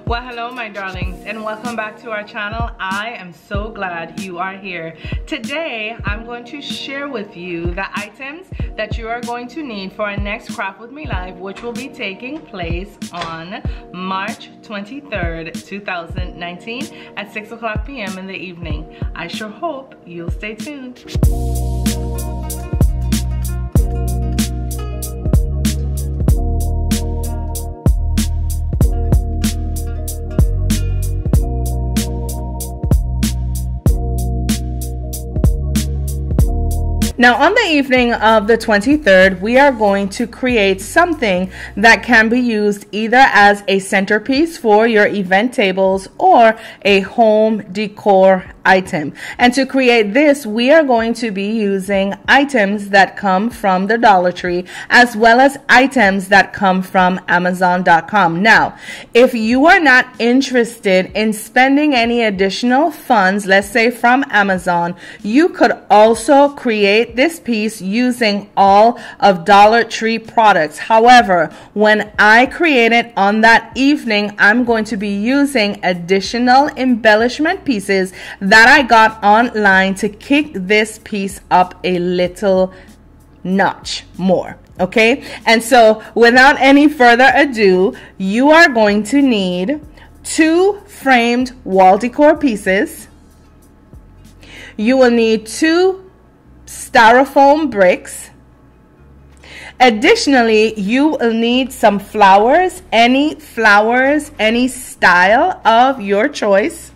Well, hello my darlings, and welcome back to our channel. I am so glad you are here. Today I'm going to share with you the items that you are going to need for our next Craft With Me Live, which will be taking place on March 23rd, 2019 at 6:00 p.m. in the evening. I sure hope you'll stay tuned. Now, on the evening of the 23rd, we are going to create something that can be used either as a centerpiece for your event tables or a home decor item. And to create this, we are going to be using items that come from the Dollar Tree as well as items that come from Amazon.com. Now, if you are not interested in spending any additional funds, let's say from Amazon, you could also create this piece using all of Dollar Tree products. However, when I create it on that evening, I'm going to be using additional embellishment pieces that I got online to kick this piece up a little notch more. Okay, and so without any further ado, you are going to need 2 framed wall decor pieces. You will need 2 styrofoam bricks. Additionally, you will need some flowers, any style of your choice.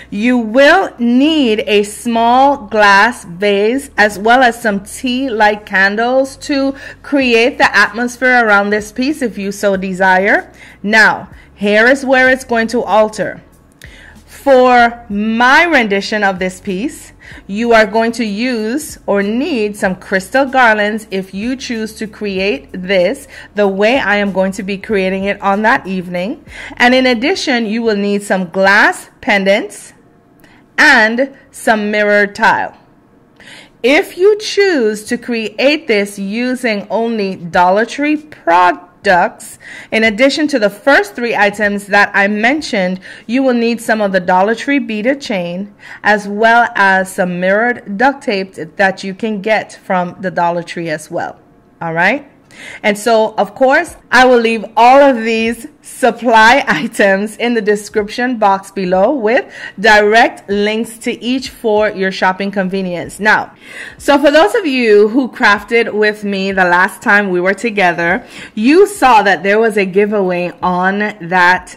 You will need a small glass vase as well as some Tealight candles to create the atmosphere around this piece if you so desire. Now, here is where it's going to alter. For my rendition of this piece, you are going to use or need some crystal garlands if you choose to create this the way I am going to be creating it on that evening. And in addition, you will need some glass pendants and some mirrored tile. If you choose to create this using only Dollar Tree products, in addition to the first 3 items that I mentioned, you will need some of the Dollar Tree beaded chain as well as some mirrored duct tape that you can get from the Dollar Tree as well. All right. And so, of course, I will leave all of these supply items in the description box below with direct links to each for your shopping convenience. Now, so for those of you who crafted with me the last time we were together, you saw that there was a giveaway on that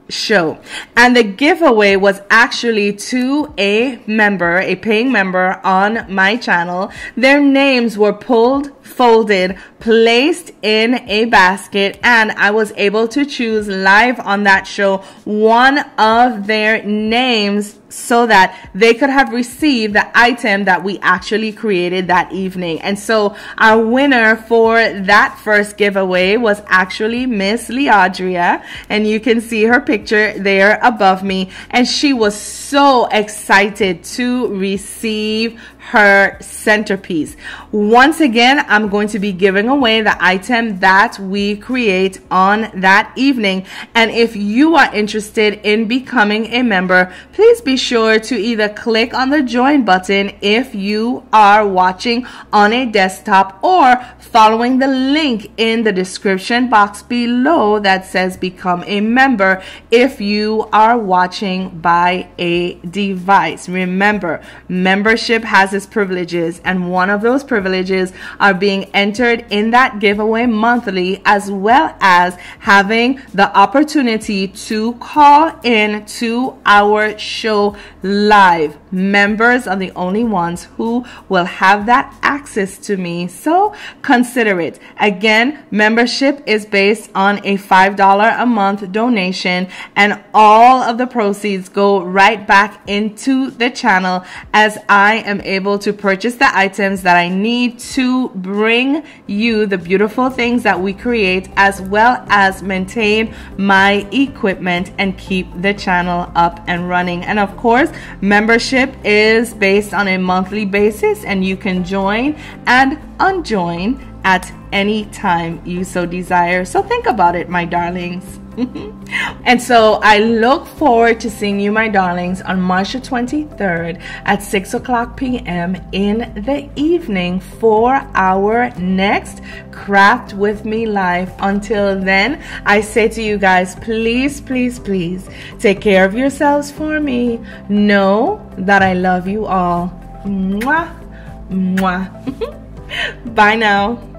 show, and the giveaway was actually to a member, a paying member on my channel. Their names were pulled, folded, placed in a basket, and I was able to choose live on that show one of their names so that they could have received the item that we actually created that evening. And so our winner for that first giveaway was actually Miss Leandria, and you can see her picture there above me, and she was so excited to receive her centerpiece. Once again, I'm going to be giving away the item that we create on that evening, and if you are interested in becoming a member, please be sure to either click on the join button if you are watching on a desktop, or following the link in the description box below that says become a member if you are watching by a device. Remember, membership has its privileges, and one of those privileges are being entered in that giveaway monthly, as well as having the opportunity to call in to our show live. Members are the only ones who will have that access to me, so consider it. Again, membership is based on a $5 a month donation, and all of the proceeds go right back into the channel as I am able to purchase the items that I need to bring you the beautiful things that we create, as well as maintain my equipment and keep the channel up and running. And of course, membership is based on a monthly basis, and you can join and unjoin at any time you so desire. So think about it, my darlings. And so I look forward to seeing you, my darlings, on March the 23rd at 6 o'clock p.m. in the evening for our next Craft With Me Live. Until then, I say to you guys, please, please, please take care of yourselves for me. Know that I love you all. Mwah, mwah. Bye now.